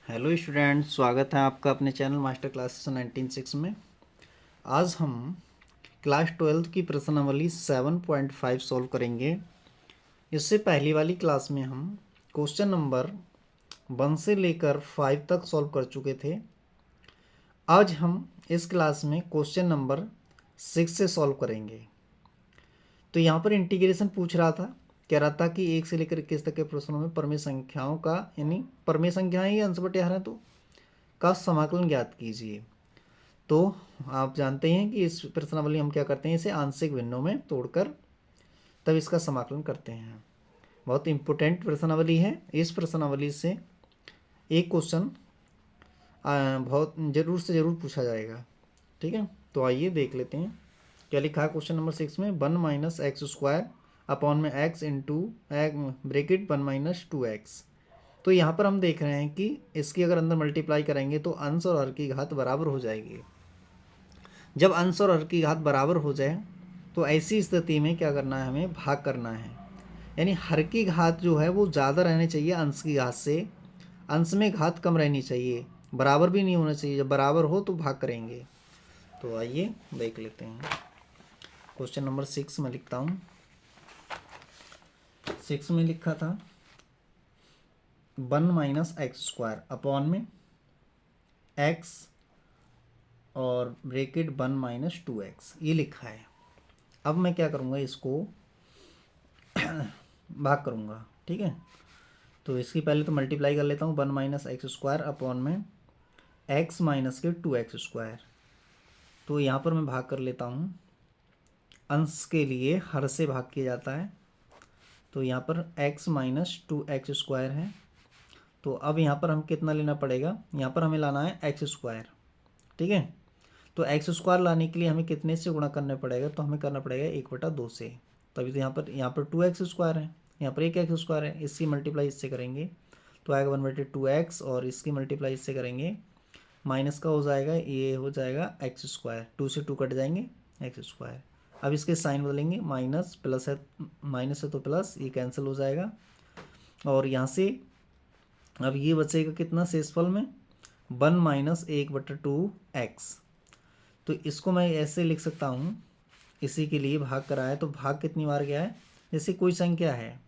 Hello student, स्वागत है आपका अपने चैनल मास्टर क्लासेस 19/6 में। आज हम क्लास 12 की प्रश्नावली 7.5 सॉल्व करेंगे। इससे पहली वाली क्लास में हम क्वेश्चन नंबर 1 से लेकर 5 तक सॉल्व कर चुके थे। आज हम इस क्लास में क्वेश्चन नंबर 6 से सॉल्व करेंगे। तो यहाँ पर इंटीग्रेशन पूछ रहा था, कह रहा था कि 1 से लेकर 21 तक के प्रश्नों में परमेय संख्याओं का यानी परमेय संख्याएं ही अंश बटे हर हैं तो का समाकलन ज्ञात कीजिए। तो आप जानते हैं कि इस प्रश्नावली हम क्या करते हैं, इसे आंशिक भिन्नों में तोड़कर तब इसका समाकलन करते हैं। बहुत इंपॉर्टेंट प्रश्नावली है। इस प्रश्नावली से एक क्वेश्चन बहुत ज़रूर से ज़रूर पूछा जाएगा। ठीक है, तो आइए देख लेते हैं क्या लिखा है क्वेश्चन नंबर 6 में। 1 माइनस एक्स स्क्वायर अपॉन में x into bracket 1 minus 2x। तो यहाँ पर हम देख रहे हैं कि इसकी अगर अंदर मल्टीप्लाई करेंगे तो अंश और हर की घात बराबर हो जाएगी। जब अंश और हर की घात बराबर हो जाए तो ऐसी स्थिति में क्या करना है, हमें भाग करना है। यानी हर की घात जो है वो ज़्यादा रहनी चाहिए अंश की घात से, अंश में घात कम रहनी चाहिए, बराबर भी नहीं होना चाहिए। जब बराबर हो तो भाग करेंगे। तो आइए देख लेते हैं। क्वेश्चन नंबर 6 में लिखता हूँ। 6 में लिखा था 1 माइनस एक्स स्क्वायर अपॉन में एक्स और ब्रैकेट 1 माइनस 2x ये लिखा है। अब मैं क्या करूँगा, इसको भाग करूँगा। ठीक है, तो इसकी पहले तो मल्टीप्लाई कर लेता हूँ। 1 माइनस एक्स स्क्वायर अपॉन में एक्स माइनस के 2x स्क्वायर। तो यहाँ पर मैं भाग कर लेता हूँ। अंश के लिए हर से भाग किया जाता है, तो यहाँ पर x माइनस 2x स्क्वायर है। तो अब यहाँ पर हम कितना लेना पड़ेगा, यहाँ पर हमें लाना है एक्स स्क्वायर। ठीक है, तो एक्स स्क्वायर लाने के लिए हमें कितने से गुणा करना पड़ेगा, तो हमें करना पड़ेगा 1/2 से। तभी तो यहाँ पर 2x स्क्वायर है, यहाँ पर 1x स्क्वायर है। इसकी मल्टीप्लाई इससे करेंगे तो आएगा 1/2x, और इसकी मल्टीप्लाई इससे करेंगे माइनस का हो जाएगा, ये हो जाएगा एक्स स्क्वायर। 2 से 2 कट जाएंगे, एक्स स्क्वायर। अब इसके साइन बदलेंगे, माइनस प्लस है, माइनस है तो प्लस, ये कैंसिल हो जाएगा। और यहाँ से अब ये बचेगा कितना शेषफल में, 1 माइनस 1/2x। तो इसको मैं ऐसे लिख सकता हूँ, इसी के लिए भाग करा है। तो भाग कितनी बार गया है, जैसे कोई संख्या है,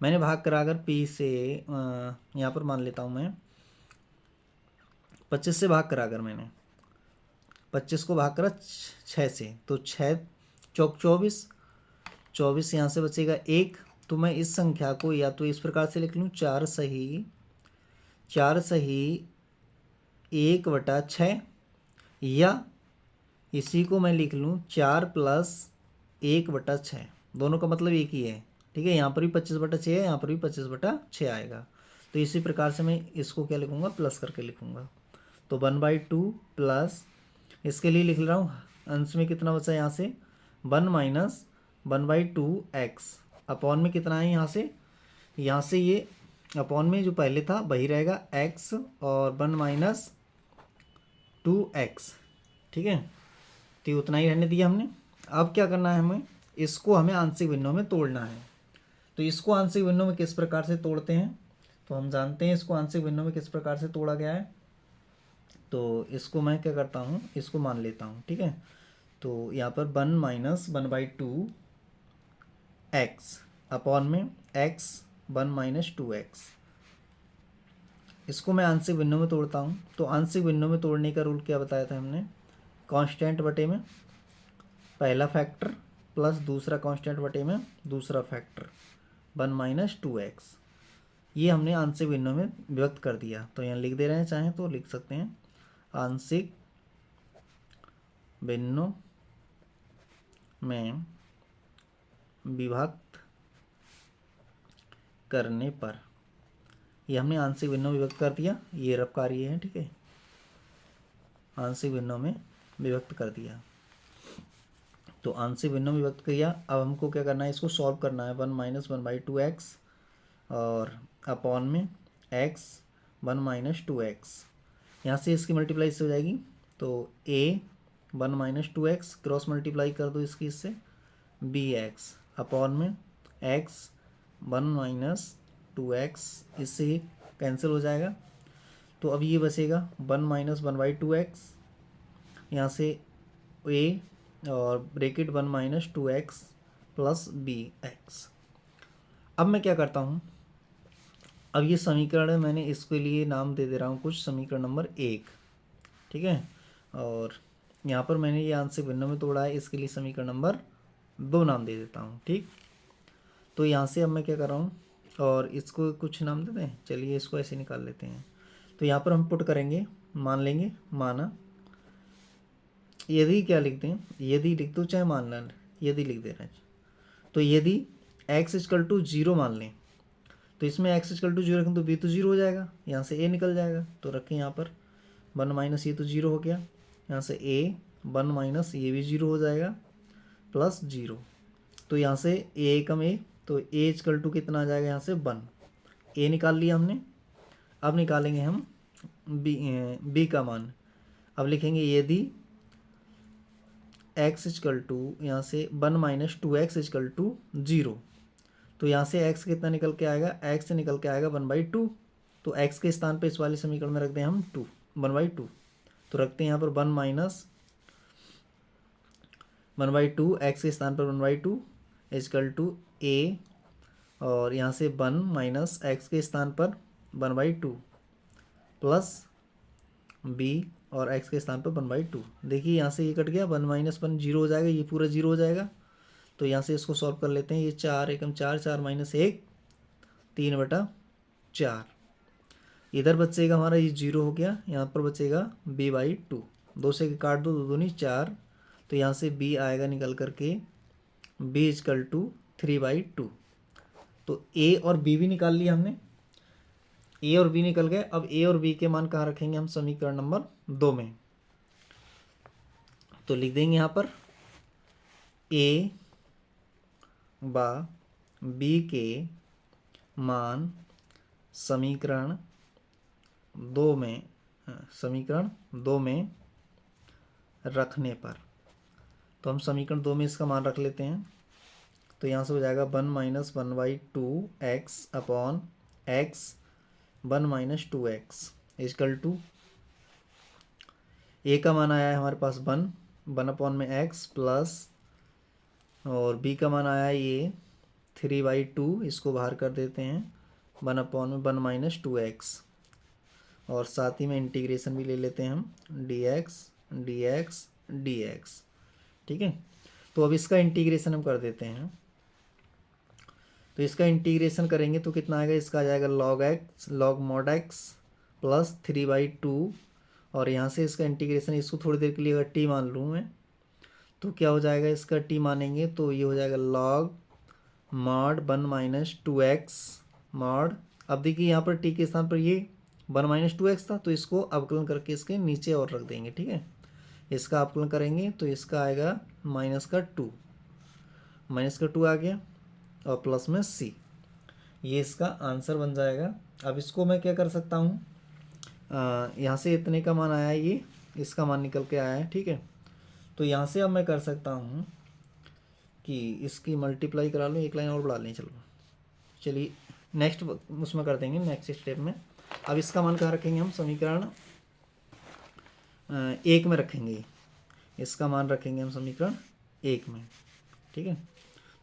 मैंने भाग करा अगर p से यहाँ पर मान लेता हूँ मैं 25 से भाग करा। अगर मैंने 25 को भाग करा 6 से, तो 6 चौक 24, 24 यहाँ से बचेगा 1। तो मैं इस संख्या को या तो इस प्रकार से लिख लूँ, 4 सही 1/6, या इसी को मैं लिख लूँ 4 प्लस 1/6। दोनों का मतलब एक ही है। ठीक है, यहाँ पर भी 25/6 है, यहाँ पर भी 25/6 आएगा। तो इसी प्रकार से मैं इसको क्या लिखूँगा, प्लस करके लिखूँगा। तो 1/2 प्लस, इसके लिए लिख रहा हूँ अंश में कितना बचा यहाँ से, 1 माइनस 1/2x अपॉन में कितना है यहाँ से ये अपॉन में जो पहले था वही रहेगा x, और 1 माइनस 2x। ठीक है, तो उतना ही रहने दिया हमने। अब क्या करना है, हमें इसको आंशिक भिन्नों में तोड़ना है। तो इसको आंशिक भिन्नों में किस प्रकार से तोड़ते हैं, तो हम जानते हैं इसको आंशिक भिन्नों में किस प्रकार से तोड़ा गया है। तो इसको मैं क्या करता हूँ, इसको मान लेता हूँ। ठीक है, तो यहाँ पर 1 माइनस 1/2x अपॉन में x 1 माइनस 2x। इसको मैं आंशिक भिन्नों में तोड़ता हूँ। तो आंशिक भिन्नों में तोड़ने का रूल क्या बताया था हमने, कांस्टेंट बटे में पहला फैक्टर प्लस दूसरा कांस्टेंट बटे में दूसरा फैक्टर, 1 माइनस 2x। ये हमने आंशिक भिन्नों में विभक्त कर दिया। तो यहाँ लिख दे रहे हैं, चाहें तो लिख सकते हैं, आंशिक भिन्नों में विभक्त करने पर, ये हमने आंशिक भिन्नों में विभक्त कर दिया, ये रफ कार्य है। ठीक है, आंशिक भिन्नों में विभक्त कर दिया। तो आंशिक भिन्नों में विभक्त किया। अब हमको क्या करना है, इसको सॉल्व करना है। 1 माइनस 1/2x और अपॉन में x 1 माइनस 2x। यहाँ से इसकी मल्टीप्लाई से हो जाएगी, तो a 1 minus 2x cross multiply कर दो इसकी इससे, bx अपॉन में x 1 माइनस 2x, इससे कैंसिल हो जाएगा। तो अब ये बचेगा 1 माइनस 1/2x, यहाँ से a और bracket 1 minus 2x plus bx। अब मैं क्या करता हूँ, अब ये समीकरण मैंने इसके लिए नाम दे रहा हूँ कुछ, समीकरण नंबर 1, ठीक है। और यहाँ पर मैंने ये आंशिक भिन्नों में तोड़ा है, इसके लिए समीकरण नंबर 2 नाम दे देता हूँ, ठीक। तो यहाँ से अब मैं क्या कर रहा हूँ, और इसको कुछ नाम देते हैं, चलिए इसको ऐसे निकाल लेते हैं। तो यहाँ पर हम पुट करेंगे, मान लेंगे, माना, यदि क्या लिखते हैं, यदि लिख दो चाहे मान लें, यदि लिख दे रहे हैं। तो यदि x इक्वल टू 0 मान लें, तो इसमें x इक्वल टू 0 रखें तो b तो 0 हो जाएगा, यहाँ से a निकल जाएगा। तो रखें यहाँ पर 1 माइनस ये तो 0 हो गया, यहाँ से a 1 माइनस ये भी 0 हो जाएगा प्लस 0। तो यहाँ से a कम a, तो a इक्वल टू कितना आ जाएगा, यहाँ से 1, a निकाल लिया हमने। अब निकालेंगे हम b का मान। अब लिखेंगे यदि x इक्वल टू यहाँ से 1 माइनस 2x इक्वल टू 0, तो यहाँ से x कितना निकल के आएगा, x से निकल के आएगा 1/2। तो x के स्थान पे इस वाले समीकरण में रख दें हम 1/2। तो रखते हैं यहाँ पर 1 माइनस 1/2, x के स्थान पर 1/2 इक्वल टू a, और यहाँ से 1 माइनस x के स्थान पर 1/2 प्लस b, और x के स्थान पर 1/2। देखिए यहाँ से ये कट गया, 1 माइनस 1 0 हो जाएगा, ये पूरा 0 हो जाएगा। तो यहाँ से इसको सॉल्व कर लेते हैं। ये 4 एकम 4, 4 माइनस 1 3/4। इधर बचेगा हमारा ये 0 हो गया, यहाँ पर बचेगा b/2। 2 से काट दो, 2 दूनी 4। तो यहाँ से b आएगा निकल करके b इक्वल टू 3/2। तो a और b भी निकाल लिया हमने, a और b निकल गए। अब a और b के मान कहाँ रखेंगे हम, समीकरण नंबर 2 में। तो लिख देंगे यहाँ पर a बा b के मान समीकरण 2 में रखने पर। तो हम समीकरण 2 में इसका मान रख लेते हैं। तो यहाँ से हो जाएगा 1 minus 1/2x upon x 1 minus 2x equal to, a का मान आया है हमारे पास 1 अपॉन में x प्लस, और b का मान आया है ये 3/2, इसको बाहर कर देते हैं, 1 अपॉन में 1 माइनस 2x, और साथ ही में इंटीग्रेशन भी ले लेते हैं हम, dx, ठीक है। तो अब इसका इंटीग्रेशन हम कर देते हैं। तो इसका इंटीग्रेशन करेंगे तो कितना आएगा, इसका आ जाएगा log mod x प्लस 3/2, और यहाँ से इसका इंटीग्रेशन, इसको थोड़ी देर के लिए अगर t मान लूँ मैं, तो क्या हो जाएगा, इसका t मानेंगे तो ये हो जाएगा log mod 1 minus 2x mod। अब देखिए यहाँ पर t के स्थान पर ये 1 माइनस 2x था, तो इसको अवकलन करके इसके नीचे और रख देंगे, ठीक है। इसका अवकलन करेंगे तो इसका आएगा माइनस का 2 आ गया, और प्लस में c, ये इसका आंसर बन जाएगा। अब इसको मैं क्या कर सकता हूँ, यहाँ से इतने का मान आया है, ये इसका मान निकल के आया है, ठीक है। तो यहाँ से अब मैं कर सकता हूँ कि इसकी मल्टीप्लाई करा लूँ, एक लाइन और बढ़ा लें, चलिए नेक्स्ट उसमें कर देंगे, नेक्स्ट स्टेप में। अब इसका मान कहाँ रखेंगे हम, समीकरण 1 में रखेंगे, इसका मान रखेंगे हम समीकरण 1 में, ठीक है।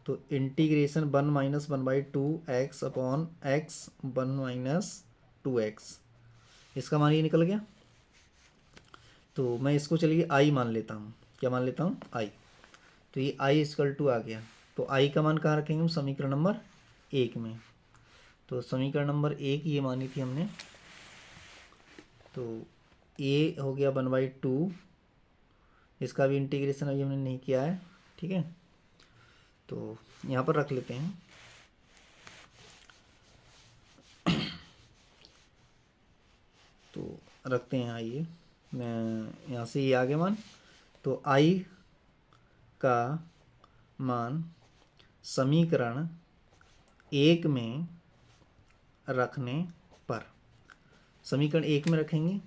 तो integration 1 minus 1/2x upon x 1 minus 2x, इसका मान ये निकल गया। तो मैं इसको चलिए i मान लेता हूँ, क्या मान लेता हूँ, i। तो ये i इक्वल टू आ गया। तो i का मान कहाँ रखेंगे हम, समीकरण नंबर 1 में। तो समीकरण नंबर 1 ये मानी थी हमने, तो a हो गया 1/2, इसका भी इंटीग्रेशन अभी हमने नहीं किया है, ठीक है। तो यहाँ पर रख लेते हैं। तो रखते हैं, आइए मैं यहाँ से ये आगे मान, तो i का मान समीकरण 1 में रखने पर, समीकरण 1 में रखेंगे।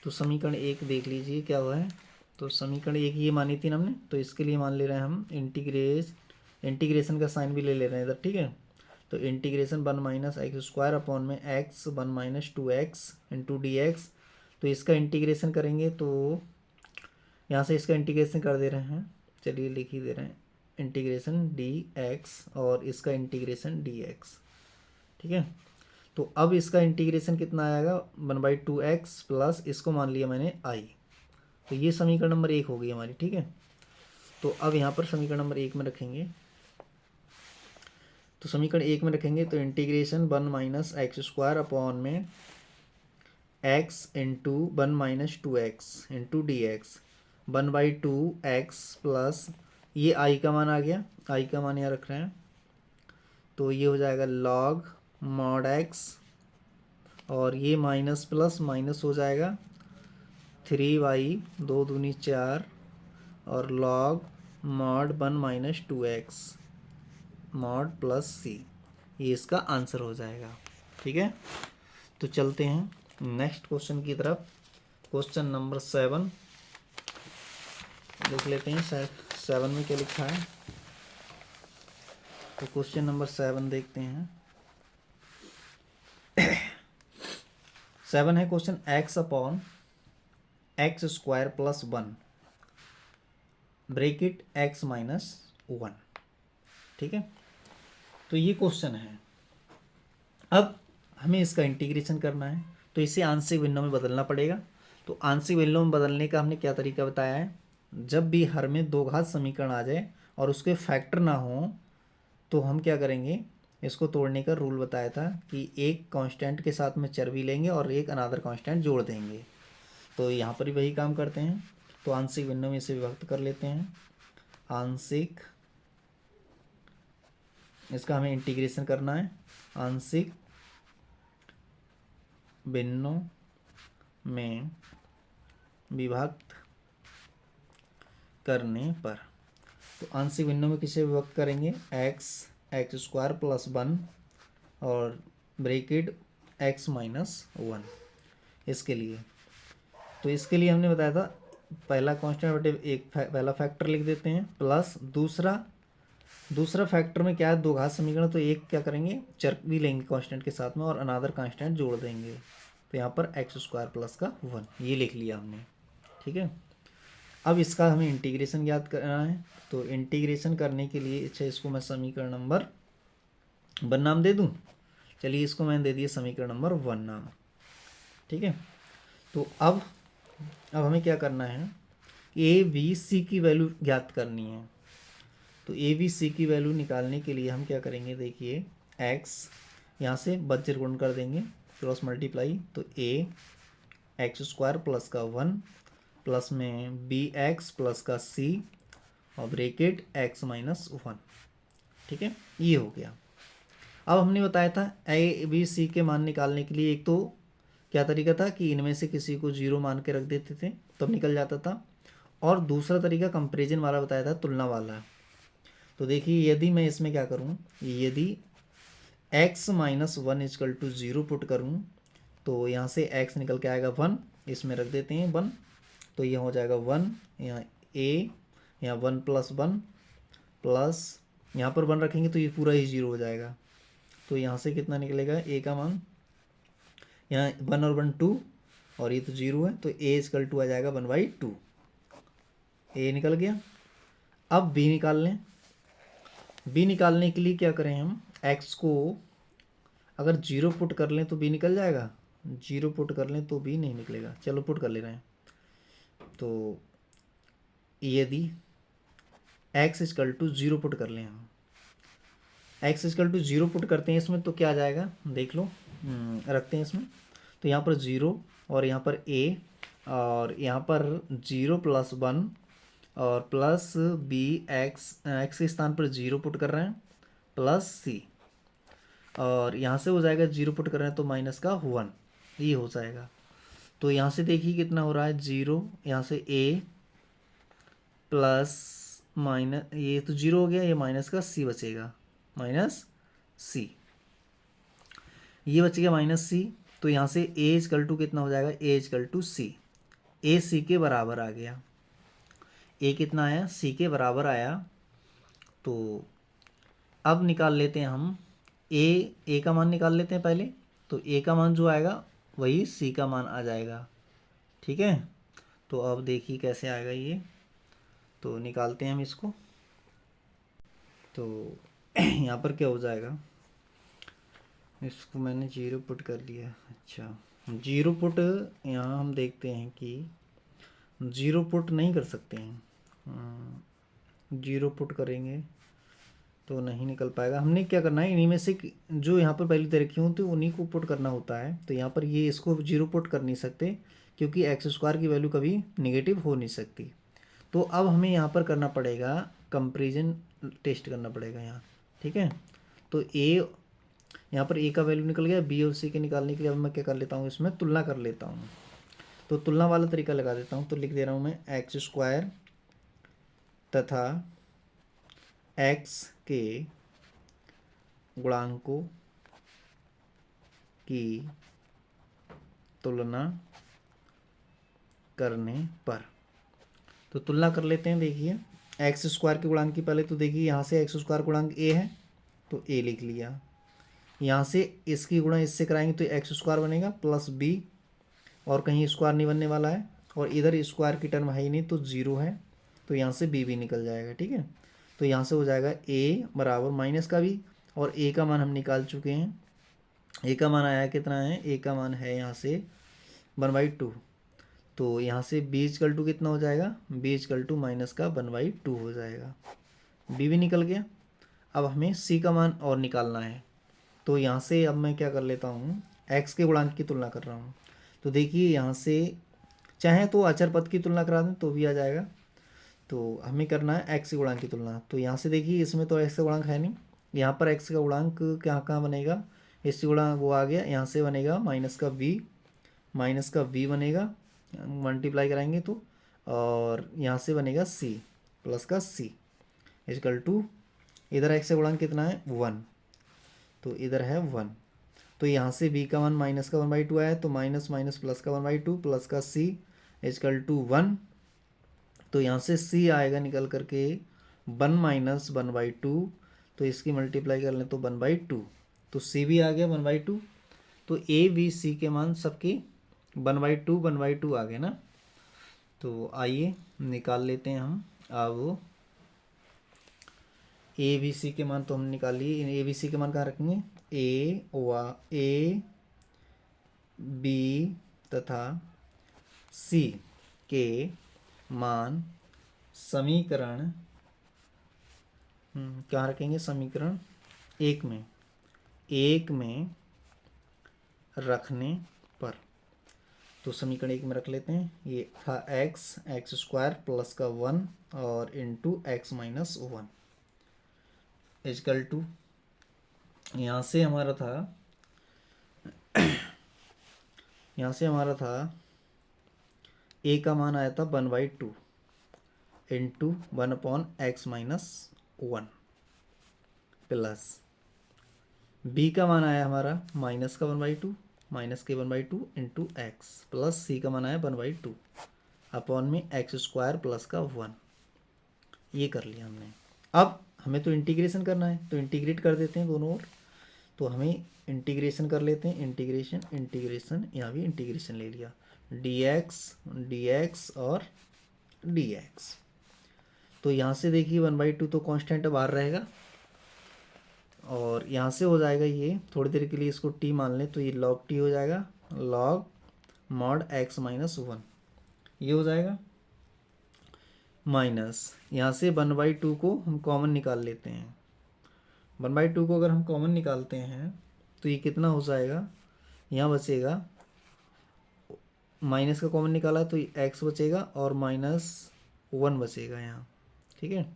तो समीकरण 1 देख लीजिए क्या हुआ है। तो समीकरण 1 ये मानी थी हमने, तो इसके लिए मान ले रहे हैं हम इंटीग्रेशन का साइन भी ले ले रहे हैं इधर, ठीक है। तो integration 1 minus x square upon में x 1 minus 2x into d x. तो इसका इंटीग्रेशन करेंगे तो यहाँ से इसका इंटीग्रेशन कर दे रहे हैं, चलिए लिख ही दे रहे हैं, इंटीग्रेशन डी एक्स और इसका इंटीग्रेशन डी एक्स। ठीक है, तो अब इसका इंटीग्रेशन कितना आएगा 1/2x प्लस इसको मान लिया मैंने i। तो ये समीकरण नंबर 1 हो गई हमारी। ठीक है, तो अब यहाँ पर समीकरण नंबर 1 में रखेंगे, तो समीकरण 1 में रखेंगे तो integration 1 minus x square upon में x into 1 minus 2x into d x 1/2x plus ये i का मान आ गया, i का मान यहाँ रख रहे हैं, तो ये हो जाएगा log मॉड x और ये माइनस प्लस माइनस हो जाएगा 3y 2 दूनी 4 और log mod 1 minus 2x mod plus c, ये इसका आंसर हो जाएगा। ठीक है, तो चलते हैं नेक्स्ट क्वेश्चन की तरफ। क्वेश्चन नंबर 7 देख लेते हैं, 7 में क्या लिखा है। तो क्वेश्चन नंबर 7 देखते हैं। 7 है question, x upon x square plus 1 bracket x minus 1। ठीक है, तो ये क्वेश्चन है। अब हमें इसका इंटीग्रेशन करना है, तो इसे आंशिक भिन्नों में बदलना पड़ेगा। तो आंशिक भिन्नों में बदलने का हमने क्या तरीका बताया है, जब भी हर में दो घात समीकरण आ जाए और उसके फैक्टर ना हो तो हम क्या करेंगे, इसको तोड़ने का रूल बताया था कि एक कांस्टेंट के साथ में चर भी लेंगे और एक अनदर कांस्टेंट जोड़ देंगे। तो यहाँ पर भी वही काम करते हैं। तो आंशिक भिन्नों में इसे विभक्त कर लेते हैं। आंशिक, इसका हमें इंटीग्रेशन करना है। आंशिक भिन्नों में विभक्त करने पर, तो आंशिक भिन्नों में किसे विभक्त करेंगे, एक्स स्क्वायर प्लस 1 और ब्रैकेट x माइनस 1 इसके लिए। तो इसके लिए हमने बताया था पहला कांस्टेंट बटे एक पहला फैक्टर लिख देते हैं प्लस दूसरा फैक्टर में क्या है, दो घात समीकरण, तो एक क्या करेंगे, चर भी लेंगे कांस्टेंट के साथ में और अनदर कांस्टेंट जोड़ देंगे। तो यहाँ पर एक्स स्क्वायर प्लस का 1 ये लिख लिया हमने। ठीक है, अब इसका हमें इंटीग्रेशन याद करना है। तो इंटीग्रेशन करने के लिए अच्छा इसको मैं समीकरण नंबर 1 नाम दे दूँ। चलिए इसको मैंने दे दिया समीकरण नंबर 1 नाम। ठीक है, तो अब हमें क्या करना है, ए बी सी की वैल्यू ज्ञात करनी है। तो ए बी सी की वैल्यू निकालने के लिए हम क्या करेंगे, देखिए एक्स यहाँ से बज्र गुण कर देंगे, क्रॉस मल्टीप्लाई, तो ए एक्स स्क्वायर प्लस का 1 प्लस में बी एक्स प्लस का सी और ब्रैकेट एक्स माइनस 1। ठीक है, ये हो गया। अब हमने बताया था ए बी सी के मान निकालने के लिए एक तो क्या तरीका था कि इनमें से किसी को 0 मान के रख देते थे तब निकल जाता था, और दूसरा तरीका कंपैरिजन वाला बताया था, तुलना वाला। तो देखिए यदि मैं इसमें क्या करूं, यदि x minus 1 equal to 0 put करूं तो यहाँ से x निकल के आएगा 1, इसमें रख देते हैं 1, तो ये हो जाएगा 1, यहाँ a, यहाँ 1 प्लस 1 प्लस यहाँ पर 1 रखेंगे तो ये पूरा ही 0 हो जाएगा। तो यहाँ से कितना निकलेगा, a का मान, यहाँ 1 और 1 2 और ये तो 0 है, तो a इजकल टू आ जाएगा 1/2, a निकल गया। अब b निकाल लें। b निकालने के लिए क्या करें हम, x को अगर 0 पुट कर लें तो b निकल जाएगा, 0 पुट कर लें तो b नहीं निकलेगा। चलो पुट कर ले रहे हैं। तो यदि x इजकल टू 0 पुट कर लें हम, x इजकल टू 0 पुट करते हैं इसमें तो क्या आ जाएगा, देख लो, रखते हैं इसमें। तो यहाँ पर 0 और यहाँ पर a और यहाँ पर 0 प्लस 1 और प्लस बी एक्स के स्थान पर 0 पुट कर रहे हैं प्लस सी, और यहाँ से हो जाएगा 0 पुट कर रहे हैं तो माइनस का 1, ये हो जाएगा। तो यहाँ से देखिए कितना हो रहा है, 0, यहाँ से a प्लस माइनस, ये तो 0 हो गया, ये माइनस का c बचेगा, माइनस c, ये बच गया माइनस c। तो यहाँ से a इजकल टू कितना हो जाएगा, a equal to c, a c के बराबर आ गया। a कितना आया, c के बराबर आया। तो अब निकाल लेते हैं हम ए का मान निकाल लेते हैं पहले। तो ए का मान जो आएगा वही सी का मान आ जाएगा, ठीक है। तो अब देखिए कैसे आएगा ये, तो निकालते हैं हम इसको। तो यहाँ पर क्या हो जाएगा, इसको मैंने जीरो पुट कर लिया। अच्छा, जीरो पुट यहाँ हम देखते हैं कि जीरो पुट नहीं कर सकते हैं। जीरो पुट करेंगे तो नहीं निकल पाएगा। हमने क्या करना है, इन्हीं में से जो यहाँ पर पहली तरह की होती है उन्हीं को पुट करना होता है। तो यहाँ पर ये इसको जीरो पुट कर नहीं सकते क्योंकि एक्स स्क्वायर की वैल्यू कभी निगेटिव हो नहीं सकती। तो अब हमें यहाँ पर करना पड़ेगा, कंपेरिजन टेस्ट करना पड़ेगा यहाँ, ठीक है। तो ए, यहाँ पर ए का वैल्यू निकल गया, बी और सी के निकालने के लिए अब मैं क्या कर लेता हूँ, इसमें तुलना कर लेता हूँ। तो तुलना वाला तरीका लगा देता हूँ। तो लिख दे रहा हूँ मैं एक्स स्क्वायर तथा एक्स के गुणांकों की तुलना करने पर। तो तुलना कर लेते हैं। देखिए एक्स स्क्वायर के गुणांक की, पहले तो देखिए यहाँ से एक्स स्क्वायर गुणांक ए है तो ए लिख लिया। यहाँ से इसकी गुणा इससे कराएंगे तो एक्स स्क्वायर बनेगा प्लस बी, और कहीं स्क्वायर नहीं बनने वाला है, और इधर स्क्वायर की टर्म है ही नहीं तो ज़ीरो है, तो यहाँ से बी भी निकल जाएगा, ठीक है। तो यहाँ से हो जाएगा ए बराबर माइनस का बी, और ए का मान हम निकाल चुके हैं। ए का मान आया कितना है, ए का मान है यहाँ से 1/2। तो यहाँ से बी इक्वल टू कितना हो जाएगा, बी इक्वल टू माइनस का 1/2 हो जाएगा। बी भी निकल गया। अब हमें सी का मान और निकालना है। तो यहाँ से अब मैं क्या कर लेता हूँ, एक्स के गुणांक की तुलना कर रहा हूँ। तो देखिए यहाँ से चाहे तो अचर पद की तुलना करा दें तो भी आ जाएगा। तो हमें करना है एक्स के गुणांक की तुलना। तो यहाँ से देखिए इसमें तो एक्स का गुणांक है नहीं, यहाँ पर एक्स का गुणांक कहाँ कहाँ बनेगा, इससे गुणांक वो आ गया, यहाँ से बनेगा माइनस का वी बनेगा, मल्टीप्लाई कराएंगे तो, और यहाँ से बनेगा सी प्लस का सी इक्वल टू, इधर एक्स का गुणांक कितना है 1, तो इधर है 1। तो यहाँ से b का मान माइनस का 1/2 आया, तो माइनस माइनस प्लस का 1/2 प्लस का c इक्वल टू 1। तो यहाँ से c आएगा निकल करके 1 माइनस 1/2, तो इसकी मल्टीप्लाई कर लें तो 1/2, तो c भी आ गया 1/2। तो a b c के मान सबके 1/2 आ गए ना। तो आइए निकाल लेते हैं हम। अब ए बी सी के मान तो हम निकाल लिए, ए बी सी के मान कहाँ रखेंगे, ए बी तथा सी के मान समीकरण कहाँ रखेंगे, समीकरण एक में रखने पर। तो समीकरण एक में रख लेते हैं। ये था एक्स स्क्वायर प्लस का 1 और into x minus 1 equal to, यहाँ से हमारा था ए का मान आया था 1/2 into 1/x minus 1 plus B का मान आया हमारा माइनस का 1/2 इंटू एक्स प्लस सी का मान आया 1/2 अपॉन में एक्स स्क्वायर प्लस का 1। ये कर लिया हमने। अब हमें तो इंटीग्रेशन करना है, तो इंटीग्रेट कर देते हैं दोनों ओर। तो हमें इंटीग्रेशन कर लेते हैं, इंटीग्रेशन यहाँ भी इंटीग्रेशन ले लिया, dx और dx। तो यहाँ से देखिए 1/2 तो कांस्टेंट बाहर रहेगा, और यहाँ से हो जाएगा ये, थोड़ी देर के लिए इसको t मान लें तो ये log t हो जाएगा, log mod x माइनस 1 ये हो जाएगा, माइनस यहाँ से 1/2 को हम कॉमन निकाल लेते हैं। 1/2 को अगर हम कॉमन निकालते हैं तो ये कितना हो जाएगा, यहाँ बचेगा, माइनस का कॉमन निकाला तो x बचेगा और -1 बचेगा यहाँ, ठीक है,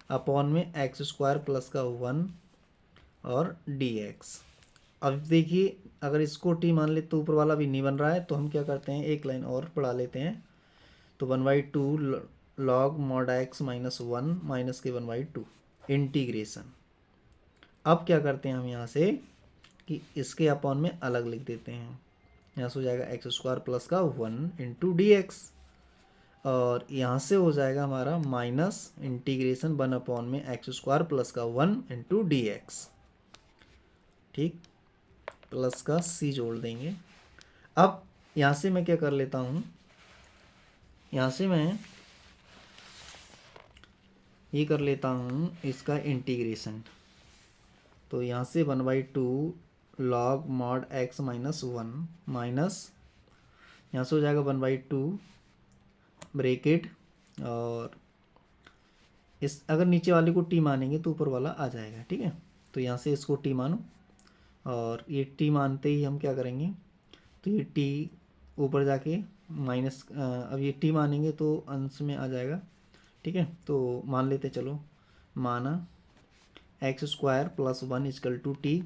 अपॉन में एक्स स्क्वायर प्लस का 1 और dx। अब देखिए अगर इसको t मान ले तो ऊपर वाला भी नहीं बन रहा है, तो हम क्या करते हैं, एक लाइन और बढ़ा लेते हैं। तो 1/2 log mod x minus 1 minus के 1/2 इंटीग्रेशन। अब क्या करते हैं हम यहाँ से कि इसके अपॉन में अलग लिख देते हैं, यहाँ से हो जाएगा एक्स स्क्वायर प्लस का 1 इंटू dx, और यहाँ से हो जाएगा हमारा माइनस इंटीग्रेशन 1 अपॉन में एक्स स्क्वायर प्लस का 1 इंटू dx। ठीक, प्लस का c जोड़ देंगे। अब यहाँ से मैं क्या कर लेता हूँ, यहाँ से मैं ये कर लेता हूँ इसका इंटीग्रेशन। तो यहाँ से 1/2 log mod x minus 1 minus यहाँ से हो जाएगा 1/2 ब्रेकेट, और इस अगर नीचे वाले को t मानेंगे तो ऊपर वाला आ जाएगा। ठीक है, तो यहाँ से इसको t मानो, और ये t मानते ही हम क्या करेंगे, तो ये t ऊपर जाके माइनस, अब ये t मानेंगे तो अंश में आ जाएगा। ठीक है, तो मान लेते, चलो माना x² + 1 इजकल टू टी,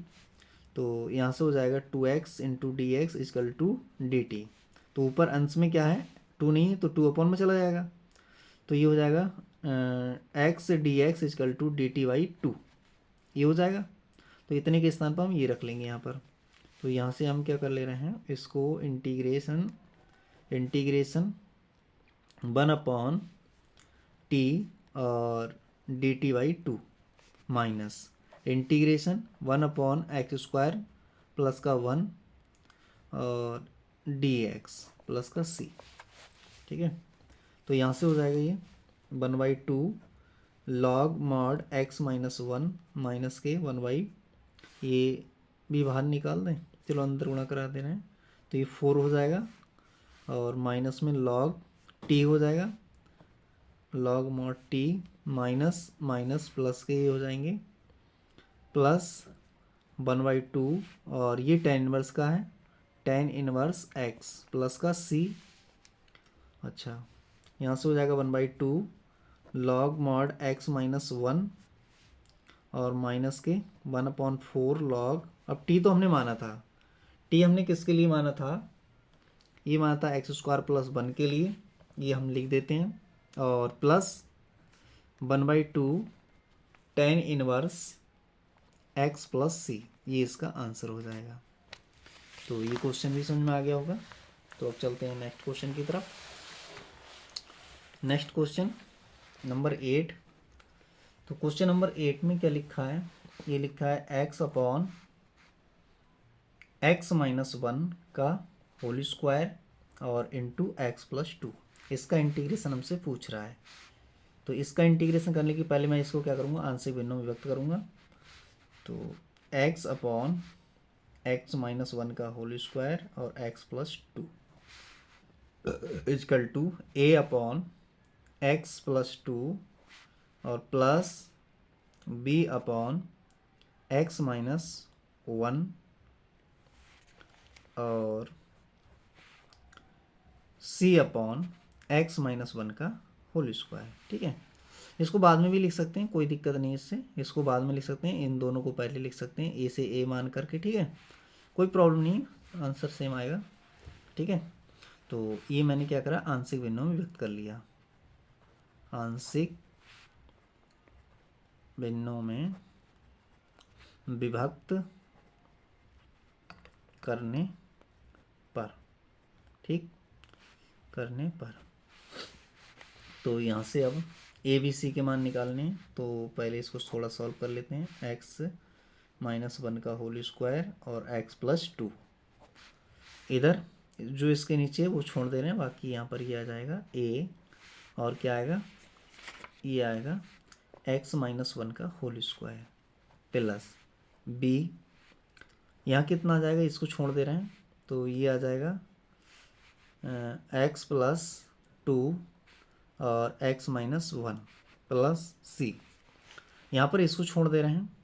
तो यहाँ से हो जाएगा 2x into d x equal to d t. तो ऊपर अंश में क्या है, 2 नहीं है तो 2 अपॉन में चला जाएगा, तो ये हो जाएगा x d x equal to d t by 2, ये हो जाएगा। तो इतने के स्थान पर हम ये रख लेंगे यहाँ पर। तो यहाँ से हम क्या कर ले रहे हैं, इसको इंटीग्रेशन 1/t और D t by 2 minus integration 1/x² plus का 1 और dx प्लस का c। ठीक है, तो यहाँ से हो जाएगा ये 1/2 log mod x minus 1 minus के 1/, ये भी बाहर निकाल दें, चलो अंदर गुणा करा दे रहे हैं, तो ये 4 हो जाएगा, और माइनस में log t हो जाएगा, log mod t minus minus plus के ये हो जाएंगे प्लस 1/2, और ये tan इनवर्स का है, tan इनवर्स x प्लस का c। अच्छा, यहाँ से हो जाएगा 1/2 log mod x माइनस 1 और माइनस के 1/4 log, अब t तो हमने माना था, t हमने किसके लिए माना था, ये माना था x² + 1 के लिए, ये हम लिख देते हैं, और plus 1/2 tan inverse x plus c, ये इसका आंसर हो जाएगा। तो ये क्वेश्चन भी समझ में आ गया होगा। तो अब चलते हैं नेक्स्ट क्वेश्चन की तरफ। Next question number 8। तो क्वेश्चन नंबर 8 में क्या लिखा है, ये लिखा है x माइनस 1 का होल स्क्वायर और इंटू x प्लस 2, इसका इंटीग्रेशन हमसे पूछ रहा है। तो इसका इंटीग्रेशन करने की पहले मैं इसको क्या करूँगा, आंशिक भिन्नों में व्यक्त करूँगा। तो x माइनस 1 का होल स्क्वायर और x plus 2 equal to a/x plus 2 और प्लस b/x माइनस 1 और c/x माइनस 1 का होल स्क्वायर। ठीक है, इसको बाद में भी लिख सकते हैं, कोई दिक्कत नहीं है इससे, इसको बाद में लिख सकते हैं, इन दोनों को पहले लिख सकते हैं, ए से ए मान करके। ठीक है, कोई प्रॉब्लम नहीं, आंसर सेम आएगा। ठीक है, तो ये मैंने क्या करा, आंशिक भिन्नों में व्यक्त कर लिया, आंशिक भिन्नों में विभक्त करने पर, ठीक, करने पर। तो यहाँ से अब ए बी सी के मान निकालने हैं, तो पहले इसको थोड़ा सॉल्व कर लेते हैं। x माइनस 1 का होल स्क्वायर और x प्लस 2, इधर जो इसके नीचे वो छोड़ दे रहे हैं, बाकी यहाँ पर ये आ जाएगा a, और क्या आएगा, ये आएगा x माइनस 1 का होल स्क्वायर प्लस b, यहाँ कितना आ जाएगा, इसको छोड़ दे रहे हैं, तो ये आ जाएगा x प्लस 2 और x माइनस 1 प्लस c, यहाँ पर इसको छोड़ दे रहे हैं,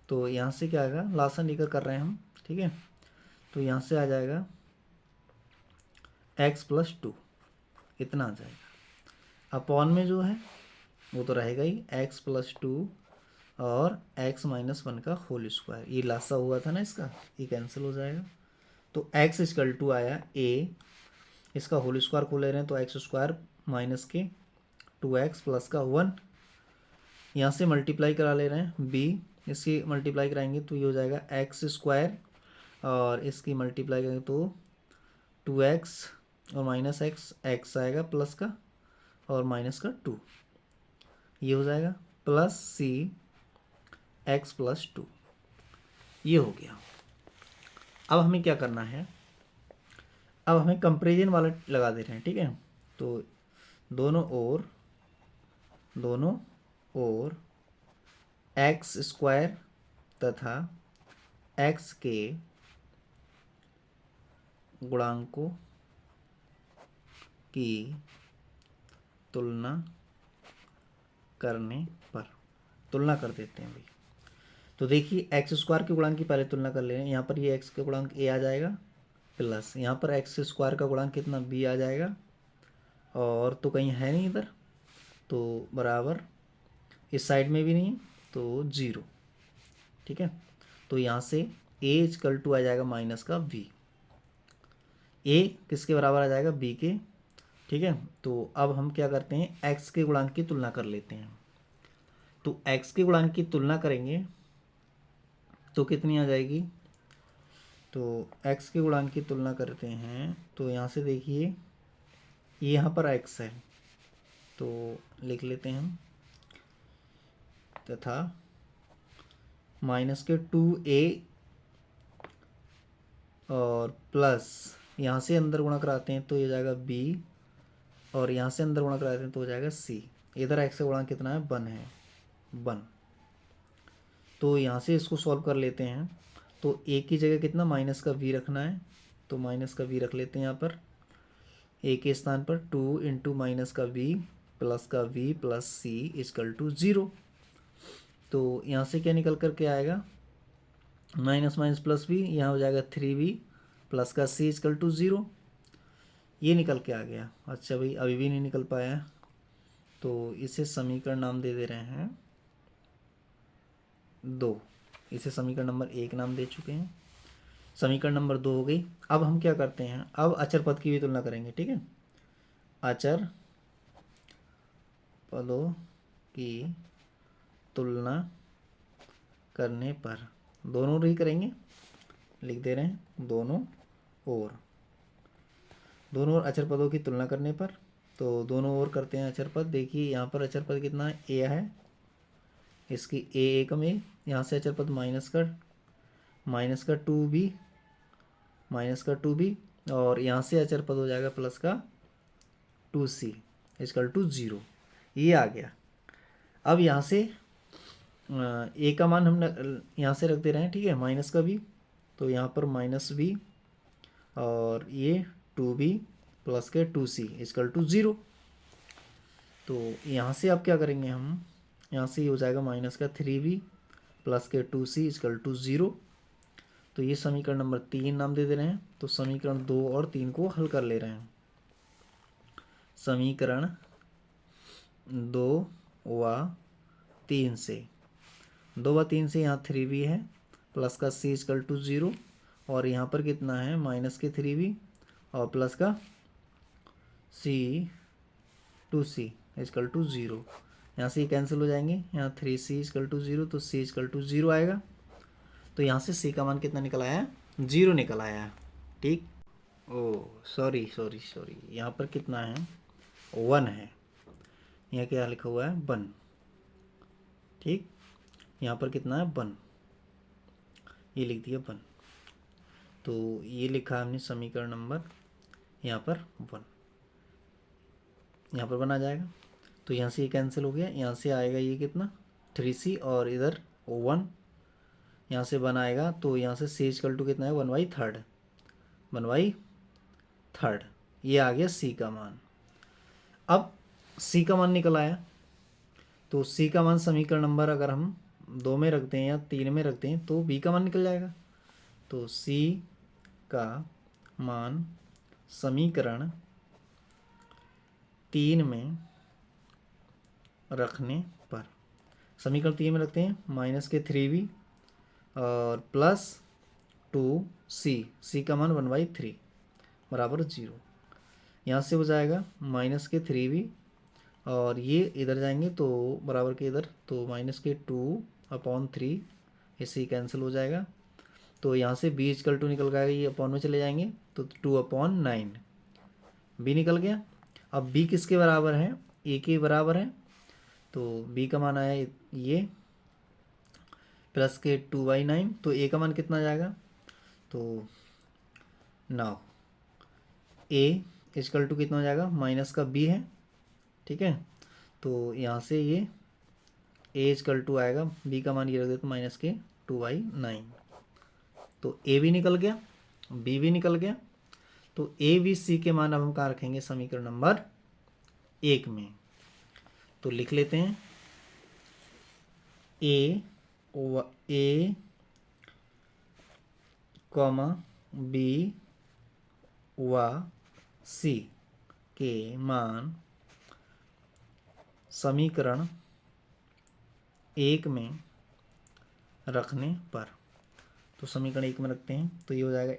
तो यहाँ से क्या आएगा, लासन लेकर कर रहे हैं हम। ठीक है, तो यहाँ से आ जाएगा x प्लस 2, इतना आ जाएगा, अपॉन में जो है वो तो रहेगा ही, x प्लस 2 और x माइनस 1 का होल स्क्वायर, ये लासा हुआ था ना इसका, ये कैंसिल हो जाएगा। तो x इक्वल टू आया a, इसका होल स्क्वायर को ले रहे हैं तो x² माइनस के 2x प्लस का 1, यहाँ से मल्टीप्लाई करा ले रहे हैं b, इसकी मल्टीप्लाई कराएंगे तो ये हो जाएगा x² और इसकी मल्टीप्लाई करेंगे तो 2x और माइनस x आएगा प्लस का और माइनस का 2, ये हो जाएगा प्लस c x प्लस 2, ये हो गया। अब हमें क्या करना है, अब हमें कंपेरिजन वाला लगा दे रहे हैं, ठीक है। तो दोनों ओर एक्स स्क्वायर तथा एक्स के गुणांकों की तुलना करने पर, तुलना कर देते हैं भाई। तो देखिए एक्स स्क्वायर के गुणांक की पहले तुलना कर ले रहे हैं। यहाँ पर ये एक्स का गुणांक ए आ जाएगा, प्लस यहाँ पर एक्स स्क्वायर का गुणांक कितना बी आ जाएगा, और तो कहीं है नहीं इधर, तो बराबर इस साइड में भी नहीं, तो जीरो, ठीक है। तो यहाँ से ए इक्वल टू आ जाएगा माइनस का बी, ए किसके बराबर आ जाएगा, बी के, ठीक है। तो अब हम क्या करते हैं, एक्स के गुणांक की तुलना कर लेते हैं। तो एक्स के गुणांक की तुलना करेंगे तो कितनी आ जाएगी, तो x के गुणांक की तुलना करते हैं तो यहाँ से देखिए ये यहाँ पर x है, तो लिख लेते हैं हम, तथा माइनस के 2a और प्लस यहाँ से अंदर गुणा कराते हैं तो ये जाएगा b, और यहाँ से अंदर गुणा कराते हैं तो हो जाएगा c। इधर x का गुणांक कितना है, 1 है, 1। तो यहाँ से इसको सॉल्व कर लेते हैं। तो a की जगह कितना माइनस का v रखना है, तो माइनस का v रख लेते हैं यहाँ पर। a के स्थान पर 2 इंटू माइनस का v प्लस का v plus c equal to 0। तो यहाँ से क्या निकल कर के आएगा, माइनस माइनस प्लस v, यहाँ हो जाएगा 3v प्लस का c इक्वल टू 0। ये निकल के आ गया। अच्छा भाई अभी भी नहीं निकल पाया, तो इसे समीकरण नाम दे दे रहे हैं 2। इसे समीकरण नंबर 1 नाम दे चुके हैं, समीकरण नंबर 2 हो गई। अब हम क्या करते हैं, अब अचर पद की भी तुलना करेंगे, ठीक है। अचर पदों की तुलना करने पर, दोनों ओर ही करेंगे, लिख दे रहे हैं दोनों ओर अचर पदों की तुलना करने पर। तो दोनों ओर करते हैं अचर पद। देखिए यहाँ पर अचर पद कितना है, ए है, इसकी ए एकम ए, यहाँ से अचर पद माइनस का 2b, और यहाँ से अचर पद हो जाएगा प्लस का 2c इक्वल टू 0। ये आ गया। अब यहाँ से ए का मान हम यहाँ से रख दे रहे हैं, ठीक है, माइनस का b, तो यहाँ पर माइनस b और ये 2b प्लस के 2c इक्वल टू 0। तो यहाँ से अब क्या करेंगे हम, यहाँ से ये हो जाएगा माइनस का 3b प्लस के 2c इक्वल टू 0। तो ये समीकरण नंबर 3 नाम दे दे रहे हैं। तो समीकरण 2 और 3 को हल कर ले रहे हैं। समीकरण 2 व 3 से, 2 व 3 से यहाँ 3b है प्लस का c इक्वल टू 0, और यहाँ पर कितना है माइनस के 3b और प्लस का c 2c इक्वल टू 0। यहाँ से कैंसिल हो जाएंगे, यहाँ 3c इक्वल टू 0, तो c इक्वल टू 0 आएगा। तो यहाँ से c का मान कितना निकल आया, 0 निकल आया, ठीक। ओ सॉरी, यहाँ पर कितना है, 1 है, यहाँ क्या लिखा हुआ है 1, ठीक। यहाँ पर कितना है 1, ये लिख दिया 1। तो ये लिखा हमने समीकरण नंबर यहाँ पर 1, यहाँ पर 1 आ जाएगा। तो यहाँ से ये कैंसिल हो गया, यहाँ से आएगा ये कितना 3c और इधर 1, यहाँ से 1 आएगा, तो यहाँ से c इक्वल टू कितना है 1/3, 1/3, ये आ गया c का मान। अब c का मान निकल आया, तो c का मान समीकरण नंबर अगर हम 2 में रखते हैं या 3 में रखते हैं तो b का मान निकल जाएगा। तो c का मान समीकरण 3 में रखने पर, समीकरण 3 में रखते हैं, माइनस के 3b और प्लस 2c का मान 1/3 बराबर 0। यहाँ से हो जाएगा माइनस के 3b और ये इधर जाएंगे तो बराबर के इधर, तो माइनस के 2/3, इससे कैंसिल हो जाएगा। तो यहाँ से b इक्वल टू निकल गया, ये अपॉन में चले जाएंगे तो 2/9 b निकल गया। अब b किसके बराबर है, a के बराबर है, तो b का मान आया ये प्लस के 2/9, तो a का मान कितना जाएगा, तो नाउ ए इजकल टू कितना हो जाएगा, माइनस का बी है, ठीक है। तो यहाँ से ये ए इजकल टू आएगा, बी का मान ये रख देते माइनस के 2/9। तो ए भी निकल गया, बी भी निकल गया। तो ए बी सी के मान अब हम कहाँ रखेंगे, समीकरण नंबर 1 में। तो लिख लेते हैं ए कॉमा बी व सी के मान समीकरण 1 में रखने पर। तो समीकरण 1 में रखते हैं तो ये हो जाएगा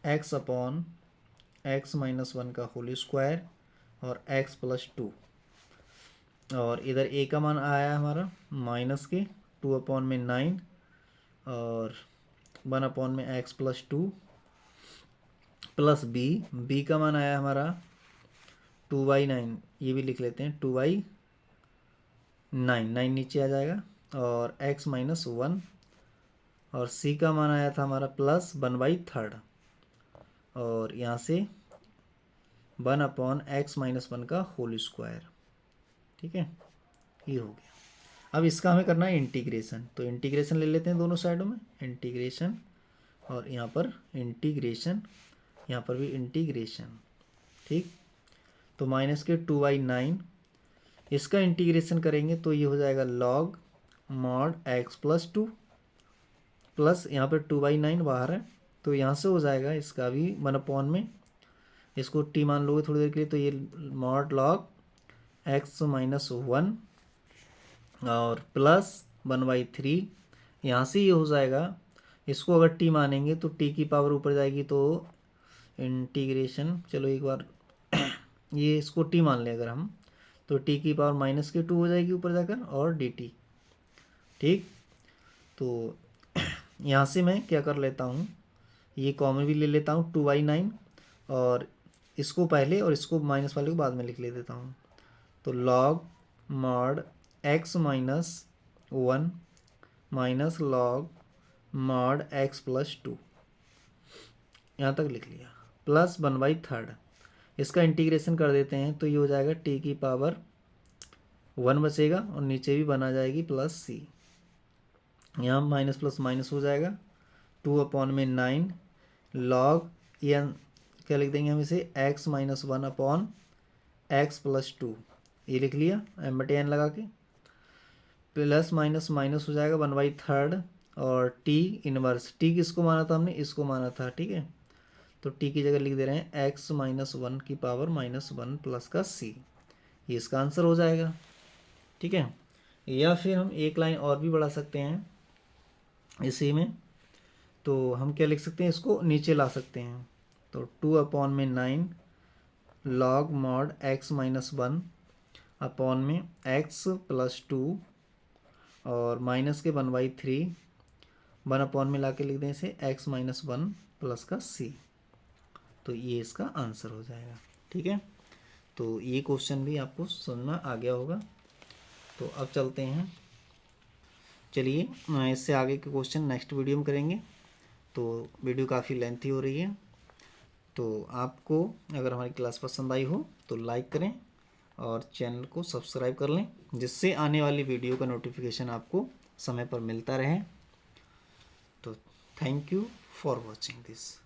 x अपॉन x-1 का होल स्क्वायर और x + 2, और इधर a का मान आया है हमारा माइनस के 2/9 और 1/x + 2 प्लस b का मान आया हमारा 2/9, ये भी लिख लेते हैं 2/9, 9 नीचे आ जाएगा, और x-1, और c का मान आया था हमारा प्लस 1/3, और यहाँ से 1/x-1 का होल स्क्वायर, ठीक है। ये हो गया। अब इसका हमें करना है इंटीग्रेशन, तो इंटीग्रेशन ले लेते हैं दोनों साइडों में, इंटीग्रेशन, और यहाँ पर इंटीग्रेशन, यहाँ पर भी इंटीग्रेशन, ठीक। तो माइनस के 2/9, इसका इंटीग्रेशन करेंगे तो ये हो जाएगा log mod x + 2 प्लस यहाँ पर 2/9 बाहर है, तो यहाँ से हो जाएगा इसका भी 1/, में इसको t मान लोगे थोड़ी देर के लिए, तो ये mod log x-1 और प्लस 1/3, यहाँ से ये हो जाएगा, इसको अगर t मानेंगे तो t की पावर ऊपर जाएगी, तो इंटीग्रेशन, चलो एक बार ये इसको t मान लें अगर हम, तो t की पावर माइनस के 2 हो जाएगी ऊपर जाकर, और dt, ठीक। तो यहाँ से मैं क्या कर लेता हूँ, ये कॉमन भी ले लेता हूँ 2/9, और इसको पहले और इसको माइनस वाले को बाद में लिख ले देता हूँ। तो log mod x-1 minus log mod x + 2, यहाँ तक लिख लिया, प्लस 1/3, इसका इंटीग्रेशन कर देते हैं तो ये हो जाएगा t की पावर 1 बचेगा, और नीचे भी बना जाएगी प्लस c, यहाँ माइनस प्लस माइनस हो जाएगा, 2/9 log, या क्या लिख देंगे हम इसे, x-1 x + 2, ये लिख लिया m/n लगा के, प्लस माइनस माइनस हो जाएगा 1/3, और t इनवर्स, t किसको माना था हमने, इसको माना था, ठीक है। तो t की जगह लिख दे रहे हैं x-1 की पावर -1 प्लस का c, ये इसका आंसर हो जाएगा, ठीक है। या फिर हम एक लाइन और भी बढ़ा सकते हैं इसी में, तो हम क्या लिख सकते हैं, इसको नीचे ला सकते हैं, तो 2/9 log mod x-1 अपॉन में x + 2 और माइनस के 1/3, 1/, में ला के लिख दें इसे x-1 प्लस का c, तो ये इसका आंसर हो जाएगा, ठीक है। तो ये क्वेश्चन भी आपको समझ में आ गया होगा। तो अब चलते हैं, चलिए इससे आगे के क्वेश्चन नेक्स्ट वीडियो में करेंगे। तो वीडियो काफ़ी लेंथी हो रही है, तो आपको अगर हमारी क्लास पसंद आई हो तो लाइक करें और चैनल को सब्सक्राइब कर लें, जिससे आने वाली वीडियो का नोटिफिकेशन आपको समय पर मिलता रहे। तो thank you for watching this.